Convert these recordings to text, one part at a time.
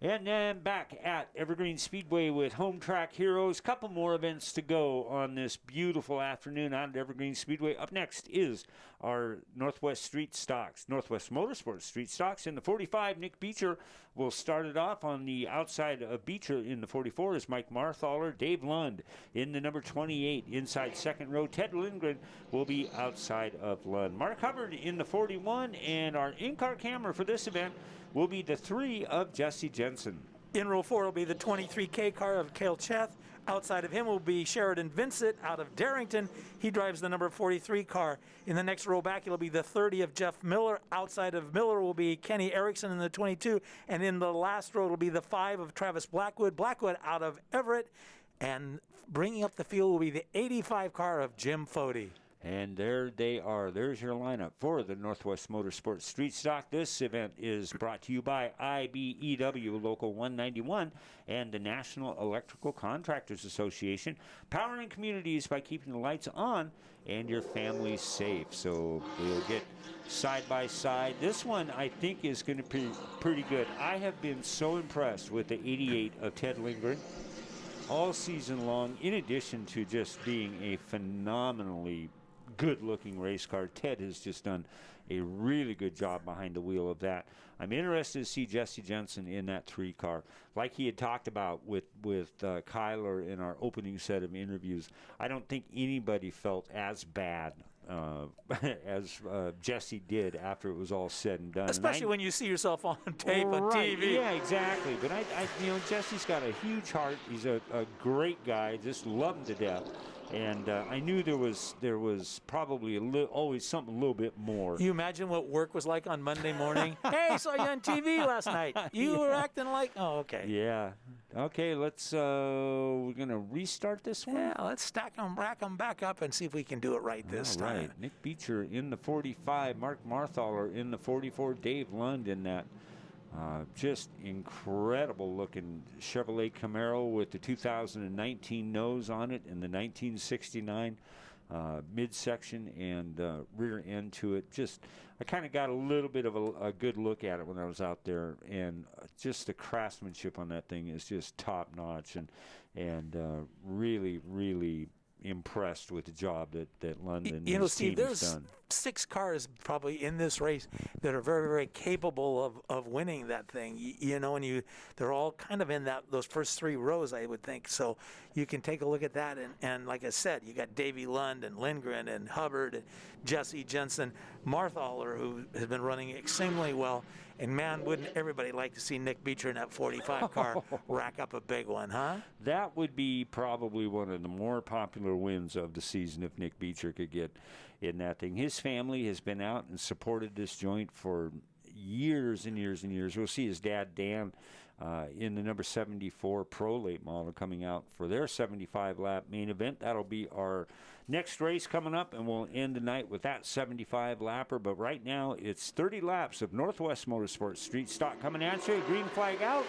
And then back at Evergreen Speedway with Home Track Heroes. Couple more events to go on this beautiful afternoon out at Evergreen Speedway. Up next is our Northwest Street Stocks, Northwest Motorsports Street Stocks. In the 45, Nick Beecher will start it off. On the outside of Beecher in the 44 is Mike Marthaler. Dave Lund in the number 28 inside second row. Ted Lindgren will be outside of Lund. Mark Hubbard in the 41, and our in-car camera for this event will be the 3 of Jesse Jensen. In row 4 will be the 23K car of Cale Cheth. Outside of him will be Sheridan Vincent out of Darrington. He drives the number 43 car. In the next row back, it'll be the 30 of Jeff Miller. Outside of Miller will be Kenny Erickson in the 22. And in the last row, it'll be the 5 of Travis Blackwood. Blackwood out of Everett. And bringing up the field will be the 85 car of Jim Fody. And there they are. There's your lineup for the Northwest Motorsports Street Stock. This event is brought to you by IBEW Local 191 and the National Electrical Contractors Association, powering communities by keeping the lights on and your family safe. So we'll get side by side. This one I think is going to be pretty good. I have been so impressed with the 88 of Ted Lindgren all season long, in addition to just being a phenomenally good-looking race car. Ted has just done a really good job behind the wheel of that. I'm interested to see Jesse Jensen in that 3 car. Like he had talked about with Kyler in our opening set of interviews, I don't think anybody felt as bad as Jesse did after it was all said and done. Especially when you see yourself on tape, on TV. Yeah, exactly. But Jesse's got a huge heart. He's a great guy. Just love him to death. And I knew there was probably always something a little bit more. You imagine what work was like on Monday morning? Hey, I saw you on TV last night. You were acting like, oh, okay. Yeah. Okay, let's, we're going to restart this one? Yeah, let's rack them back up and see if we can do it right this time. Right. Nick Beecher in the 45, Mark Marthaler in the 44, Dave Lund in that just incredible looking Chevrolet Camaro with the 2019 nose on it and the 1969 midsection and rear end to it. Just, I kind of got a little bit of a good look at it when I was out there, and just the craftsmanship on that thing is just top notch, and really, really impressed with the job that London and his Steve, team has done. There's 6 cars probably in this race that are very, very capable of winning that thing. And they're all kind of in those first 3 rows, I would think. So you can take a look at that. And like I said, you got Davey Lund and Lindgren and Hubbard and Jesse Jensen, Marthaler, who has been running extremely well. And man, wouldn't everybody like to see Nick Beecher in that 45 car rack up a big one, huh? That would be probably one of the more popular wins of the season if Nick Beecher could get in that thing. His family has been out and supported this joint for years and years and years. We'll see his dad, Dan, in the number 74 Pro Late model coming out for their 75-lap main event. That'll be our next race coming up, and we'll end the night with that 75-lapper. But right now, it's 30 laps of Northwest Motorsports Street Stock coming at you. Green flag out,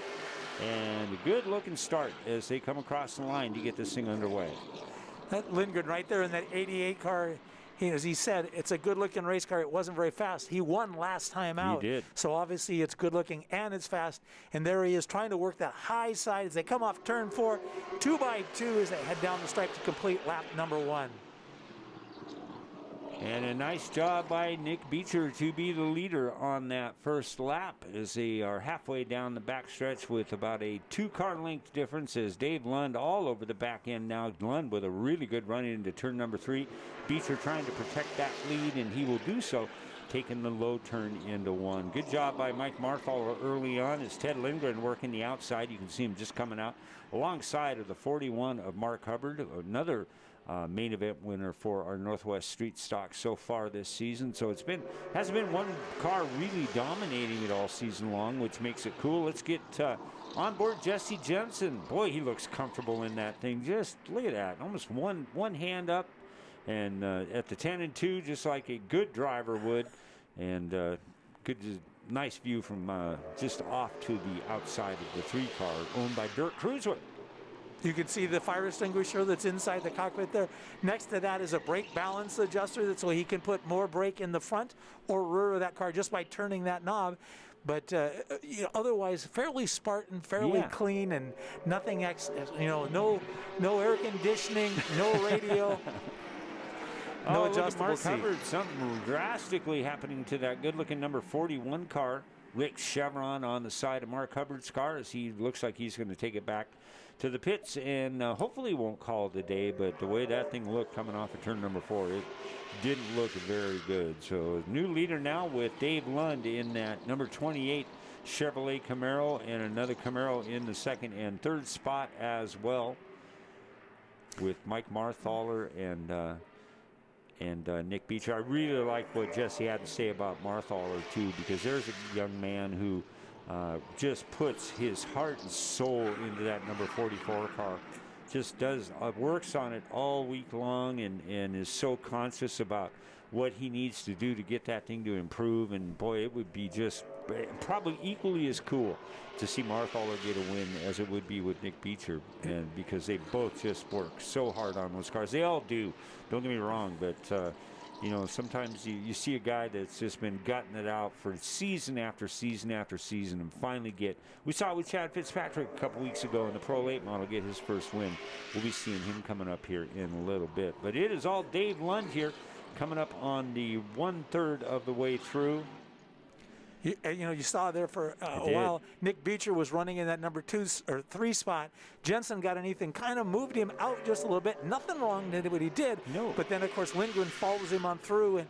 and a good-looking start as they come across the line to get this thing underway. That Lindgren right there in that 88 car, as he said, it's a good-looking race car. It wasn't very fast. He won last time out. He did. So obviously it's good-looking and it's fast. And there he is trying to work that high side as they come off turn 4, 2x2 as they head down the stripe to complete lap number 1. And a nice job by Nick Beecher to be the leader on that first lap as they are halfway down the backstretch with about a 2-car length difference as Dave Lund all over the back end now. Lund with a really good run into turn number 3. Beecher trying to protect that lead, and he will do so, taking the low turn into 1. Good job by Mike Marthaler early on as Ted Lindgren working the outside. You can see him just coming out alongside of the 41 of Mark Hubbard, another main event winner for our Northwest Street Stock so far this season. So hasn't been one car really dominating it all season long, which makes it cool. Let's get on board Jesse Jensen. Boy, he looks comfortable in that thing. Just look at that, almost one hand up, and at the 10 and 2, just like a good driver would, and nice view from just off to the outside of the 3 car owned by Dirk Cruiser. You can see the fire extinguisher that's inside the cockpit there. Next to that is a brake balance adjuster so he can put more brake in the front or rear of that car just by turning that knob. but otherwise fairly Spartan, fairly Yeah. clean, and nothing no air conditioning, no radio. No Oh, look at adjustable Mark seat. Hubbard. Something drastically happening to that good-looking number 41 car. Rick Chevron on the side of Mark Hubbard's car as he looks like he's going to take it back to the pits and hopefully won't call it a day, but the way that thing looked coming off of turn number 4, it didn't look very good. So new leader now with Dave Lund in that number 28 Chevrolet Camaro, and another Camaro in the second and third spot as well, with Mike Marthaler and Nick Beecher. I really like what Jesse had to say about Marthaler too, because there's a young man who just puts his heart and soul into that number 44 car. Just works on it all week long, and is so conscious about what he needs to do to get that thing to improve. And boy, it would be just probably equally as cool to see Marthaler get a win as it would be with Nick Beecher, and because they both just work so hard on those cars. They all do, don't get me wrong, but sometimes you see a guy that's just been gutting it out for season after season after season, and finally we saw it with Chad Fitzpatrick a couple weeks ago in the Pro Late Model, get his first win. We'll be seeing him coming up here in a little bit, but it is all Dave Lund here, coming up on the 1/3 of the way through. You saw there for a while, Nick Beecher was running in that number 2 or 3 spot. Jensen got underneath and kind of moved him out just a little bit. Nothing wrong with what he did. No. But then, of course, Lindgren follows him on through, and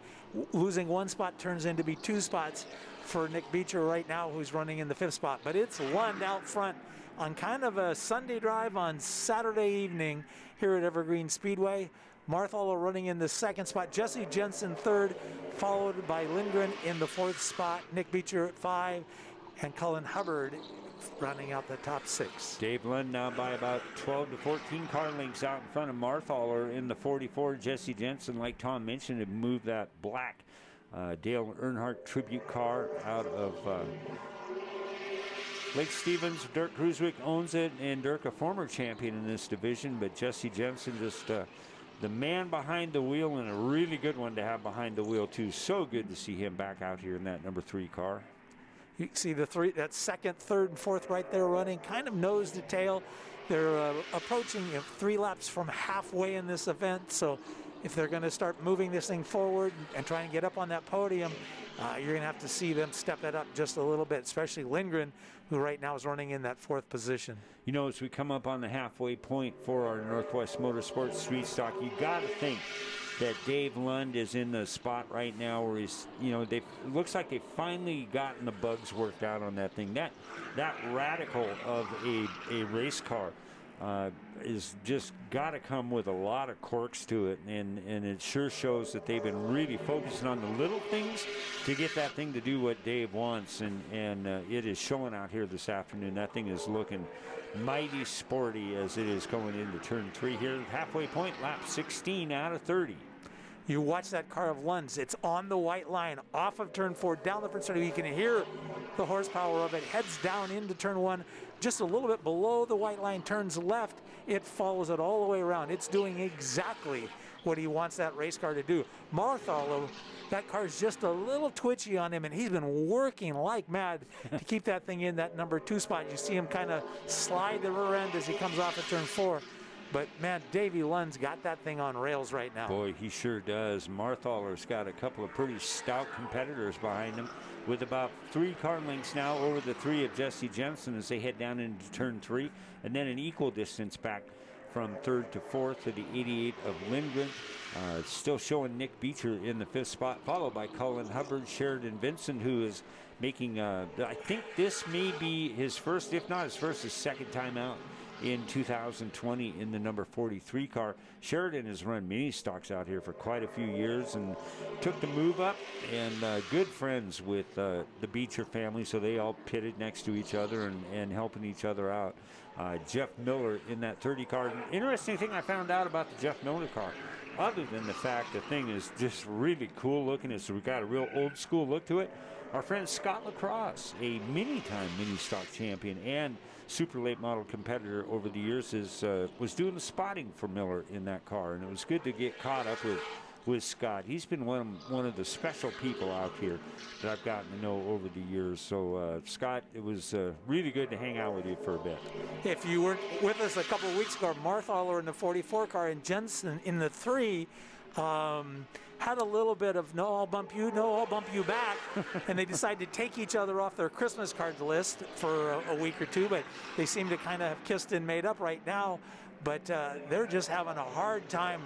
losing 1 spot turns into be 2 spots for Nick Beecher right now, who's running in the 5th spot. But it's Lund out front on kind of a Sunday drive on Saturday evening here at Evergreen Speedway. Marthaler running in the 2nd spot. Jesse Jensen 3rd, followed by Lindgren in the 4th spot. Nick Beecher at 5, and Cullen Hubbard running out the top 6. Dave Lund now by about 12 to 14 car lengths out in front of Marthaler in the 44. Jesse Jensen, like Tom mentioned, had moved that black Dale Earnhardt tribute car out of Lake Stevens. Dirk Kruzwick owns it, and Dirk, a former champion in this division, but Jesse Jensen just the man behind the wheel, and a really good one to have behind the wheel too. So good to see him back out here in that number 3 car. You see that 2nd, 3rd, and 4th right there running, kind of nose to tail. They're approaching 3 laps from halfway in this event, so if they're going to start moving this thing forward and try and get up on that podium, you're going to have to see them step it up just a little bit, especially Lindgren, who right now is running in that 4th position. As we come up on the halfway point for our Northwest Motorsports Street Stock, you got to think that Dave Lund is in the spot right now where he's, it looks like they've finally gotten the bugs worked out on that thing. That radical of a race car is just got to come with a lot of quirks to it, and it sure shows that they've been really focusing on the little things to get that thing to do what Dave wants, and it is showing out here this afternoon. That thing is looking mighty sporty as it is going into turn 3 here. Halfway point, lap 16 out of 30. You watch that car of Lund's. It's on the white line, off of turn 4, down the front stretch. You can hear the horsepower of it. Heads down into turn 1, just a little bit below the white line, turns left. It follows it all the way around. It's doing exactly what he wants that race car to do. Marthaler, that car's just a little twitchy on him, and he's been working like mad to keep that thing in that number 2 spot. You see him kind of slide the rear end as he comes off at turn 4. But, man, Davey Lund's got that thing on rails right now. Boy, he sure does. Marthaler's got a couple of pretty stout competitors behind him, with about 3 car lengths now over the 3 of Jesse Jensen as they head down into turn 3, and then an equal distance back from 3rd to 4th to the 88 of Lindgren. Still showing Nick Beecher in the 5th spot, followed by Cullen Hubbard, Sheridan Vincent, who is making, I think this may be his first, if not his first, his second time out in 2020 in the number 43 car. Sheridan has run mini stocks out here for quite a few years and took the move up, and good friends with the Beecher family, so they all pitted next to each other and helping each other out. Jeff Miller in that 30 car. An interesting thing I found out about the Jeff Miller car, other than the fact the thing is just really cool looking, is we've got a real old school look to it. Our friend Scott LaCrosse, a mini-time mini-stock champion and super late model competitor over the years, was doing the spotting for Miller in that car, and it was good to get caught up with Scott. He's been one of the special people out here that I've gotten to know over the years. So, Scott, it was really good to hang out with you for a bit. If you weren't with us a couple of weeks ago, Marthaler in the 44 car and Jensen in the 3 had a little bit of no, I'll bump you, no, I'll bump you back. And they decided to take each other off their Christmas card list for a week or two, but they seem to kind of have kissed and made up right now. But they're just having a hard time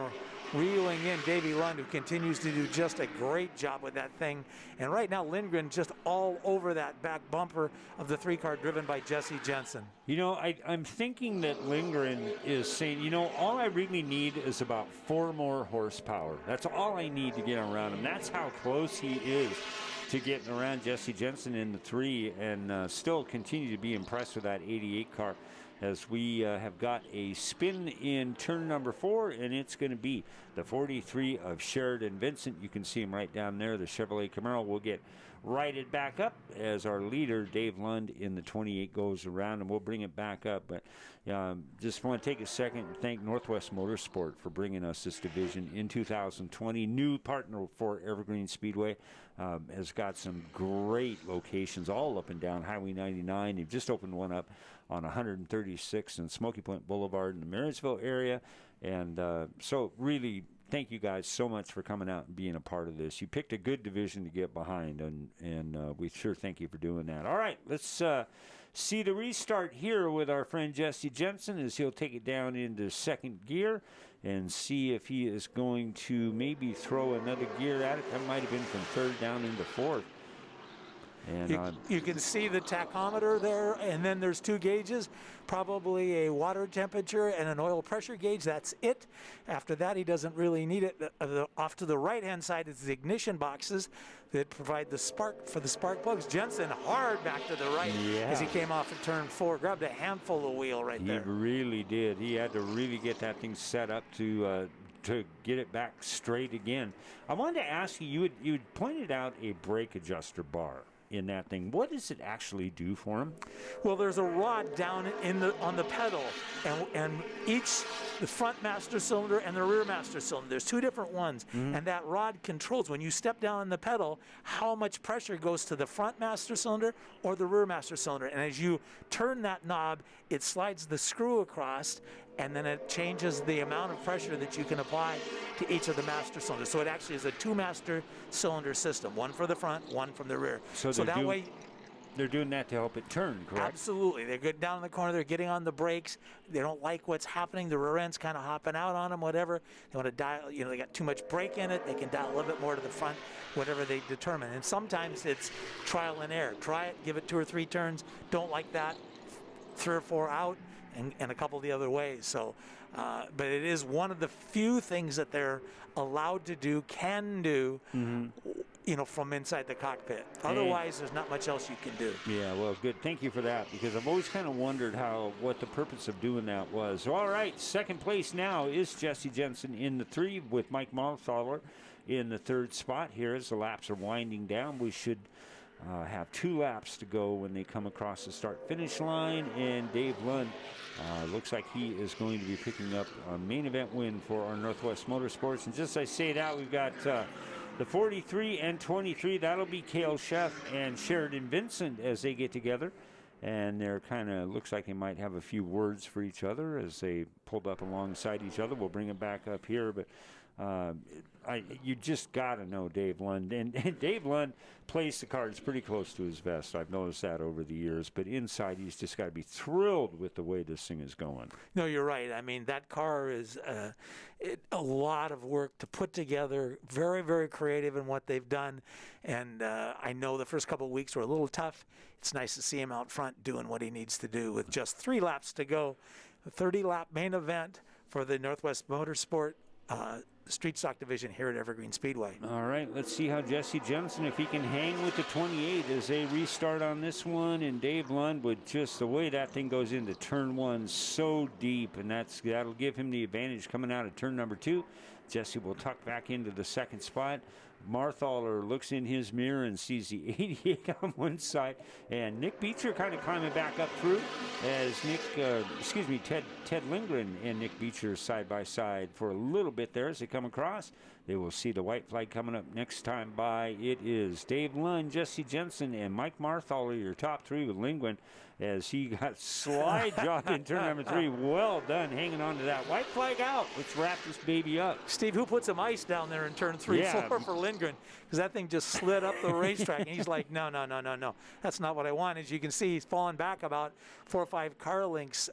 reeling in Davey Lund, who continues to do just a great job with that thing. And right now, Lindgren just all over that back bumper of the 3 car driven by Jesse Jensen. You know, I'm thinking that Lindgren is saying, you know, all I really need is about 4 more horsepower. That's all I need to get around him. That's how close he is to getting around Jesse Jensen in the 3, and still continue to be impressed with that 88 car. As we have got a spin in turn number 4, and it's going to be the 43 of Sheridan Vincent. You can see him right down there. The Chevrolet Camaro will get righted back up as our leader, Dave Lund, in the 28 goes around, and we'll bring it back up. But just want to take a second and thank Northwest Motorsport for bringing us this division in 2020. New partner for Evergreen Speedway. Has got some great locations all up and down Highway 99. They've just opened one up on 136 and Smoky Point Boulevard in the Marysville area. And so really thank you guys so much for coming out and being a part of this. You picked a good division to get behind, and we sure thank you for doing that. All right, let's see the restart here with our friend Jesse Jensen as he'll take it down into second gear and see if he is going to maybe throw another gear at it. That might have been from third down into fourth. And you can see the tachometer there, and then there's 2 gauges, probably a water temperature and an oil pressure gauge. That's it. After that, he doesn't really need it. Off to the right-hand side is the ignition boxes that provide the spark for the spark plugs. Jensen hard back to the right as he came off at turn 4, grabbed a handful of wheel right there. He really did. He had to really get that thing set up to get it back straight again. I wanted to ask you, you pointed out a brake adjuster bar in that thing. What does it actually do for him? Well, there's a rod down on the pedal, and the front master cylinder and the rear master cylinder, there's 2 different ones, and that rod controls, when you step down on the pedal, how much pressure goes to the front master cylinder or the rear master cylinder. And as you turn that knob, it slides the screw across, and then it changes the amount of pressure that you can apply to each of the master cylinders. So it actually is a 2-master cylinder system, one for the front, one from the rear. So that way, they're doing that to help it turn, correct? Absolutely. They're good down in the corner. They're getting on the brakes. They don't like what's happening. The rear end's kind of hopping out on them, whatever. They want to dial, they got too much brake in it. They can dial a little bit more to the front, whatever they determine. And sometimes it's trial and error. Try it, give it 2 or 3 turns. Don't like that, 3 or 4 out. And a couple of the other ways. So, but it is one of the few things that they're allowed to do, can do, from inside the cockpit. Otherwise, there's not much else you can do. Yeah, well, good. Thank you for that, because I've always kind of wondered what the purpose of doing that was. So, all right, second place now is Jesse Jensen in the 3 with Mike Marthaler in the 3rd spot here as the laps are winding down. We should have 2 laps to go when they come across the start-finish line, and Dave Lund looks like he is going to be picking up a main event win for our Northwest Motorsports. And just as I say that, we've got the 43 and 23. That'll be Cale Sheff and Sheridan Vincent as they get together. And they're kind of, looks like they might have a few words for each other as they pulled up alongside each other. We'll bring it back up here, but you just got to know Dave Lund. And Dave Lund plays the cards pretty close to his vest. I've noticed that over the years. But inside, he's just got to be thrilled with the way this thing is going. No, you're right. I mean, that car is a lot of work to put together. Very, very creative in what they've done. And I know the first couple of weeks were a little tough. It's nice to see him out front doing what he needs to do with just 3 laps to go. The 30-lap main event for the Northwest Motorsport Street Stock Division here at Evergreen Speedway. All right, let's see how Jesse Jensen, if he can hang with the 28 as they restart on this one. And Dave Lund, with just the way that thing goes into turn 1 so deep, and that'll give him the advantage coming out of turn number 2. Jesse will tuck back into the 2nd spot. Marthaler looks in his mirror and sees the 88 on one side, and Nick Beecher kind of climbing back up through as Ted Lindgren and Nick Beecher side by side for a little bit there as they come across. They will see the white flag coming up next time by. It is Dave Lund, Jesse Jensen, and Mike Marthaler, your top three with Lindgren, as he got slide jogged in turn number 3. Well done, hanging on to that white flag out. Let's wrap this baby up. Steve, who put some ice down there in turn 3, 4 for Lindgren? Because that thing just slid up the racetrack, and he's like, no. That's not what I want. As you can see, he's fallen back about 4 or 5 car lengths,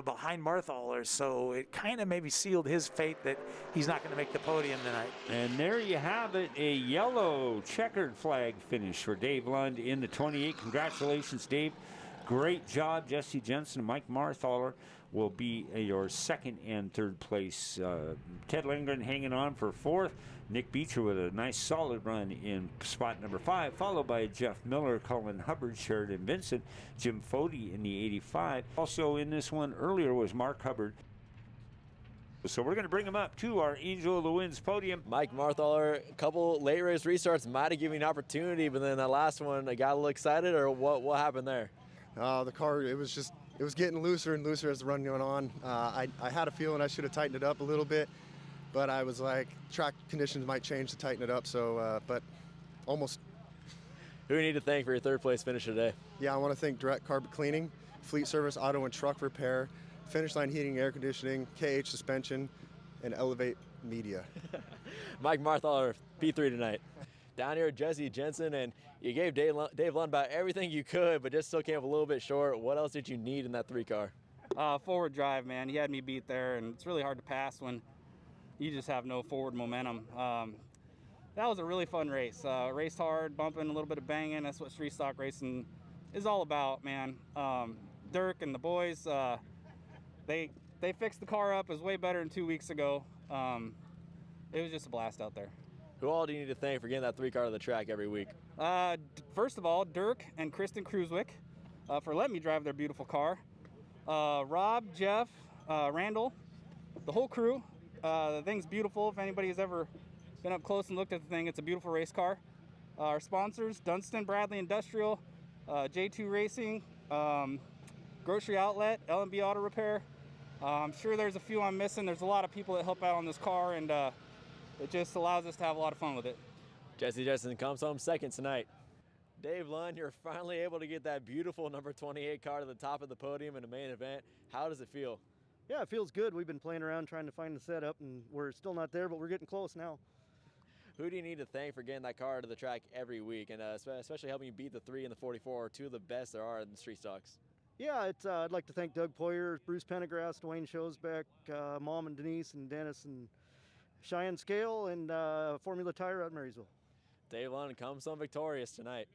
behind Marthaler. So it kind of maybe sealed his fate that he's not going to make the podium tonight. And there you have it, a yellow checkered flag finish for Dave Lund in the 28. Congratulations, Dave. Great job. Jesse Jensen and Mike Marthaler will be your second and third place. Ted Lindgren hanging on for 4th. Nick Beecher with a nice solid run in spot number 5, followed by Jeff Miller, Colin Hubbard, Sheridan Vincent, Jim Fody in the 85. Also in this one earlier was Mark Hubbard. So we're going to bring him up to our Angel of the Winds podium. Mike Marthaler, a couple late race restarts might have given you an opportunity, but then that last one, I got a little excited, or what happened there? The car, it was getting looser and looser as the run went on. I had a feeling I should have tightened it up a little bit, but I was like, track conditions might change to tighten it up, so, but almost. Who do you need to thank for your third place finish today? Yeah, I want to thank Direct Carpet Cleaning, Fleet Service, Auto and Truck Repair, Finish Line Heating and Air Conditioning, KH Suspension, and Elevate Media. Mike Marthaler, P3 tonight. Down here, Jesse Jensen, and you gave Dave Lund about everything you could, but just still came up a little bit short. What else did you need in that 3 car? Forward drive, man. He had me beat there, and it's really hard to pass when you just have no forward momentum. That was a really fun race. Raced hard, bumping, a little bit of banging. That's what street stock racing is all about, man. Dirk and the boys, they fixed the car up. It was way better than 2 weeks ago. It was just a blast out there. Who all do you need to thank for getting that 3 car to the track every week? First of all, Dirk and Kristen Kruswick for letting me drive their beautiful car. Rob, Jeff, Randall, the whole crew. The thing's beautiful. If anybody has ever been up close and looked at the thing, it's a beautiful race car. Our sponsors, Dunstan Bradley Industrial, J2 Racing, Grocery Outlet, L&B Auto Repair. I'm sure there's a few I'm missing. There's a lot of people that help out on this car, and it just allows us to have a lot of fun with it. Jesse Jensen comes home second tonight. Dave Lund, you're finally able to get that beautiful number 28 car to the top of the podium in the main event. How does it feel? Yeah, it feels good. We've been playing around trying to find the setup, and we're still not there, but we're getting close now. Who do you need to thank for getting that car to the track every week, and especially helping you beat the 3 and the 44, 2 of the best there are in the street stocks? Yeah, I'd like to thank Doug Poyer, Bruce Pendergrass, Dwayne Shosbeck, Mom and Denise, and Dennis, and Cheyenne Scale, and Formula Tire out in Marysville. Dave Lund comes home victorious tonight.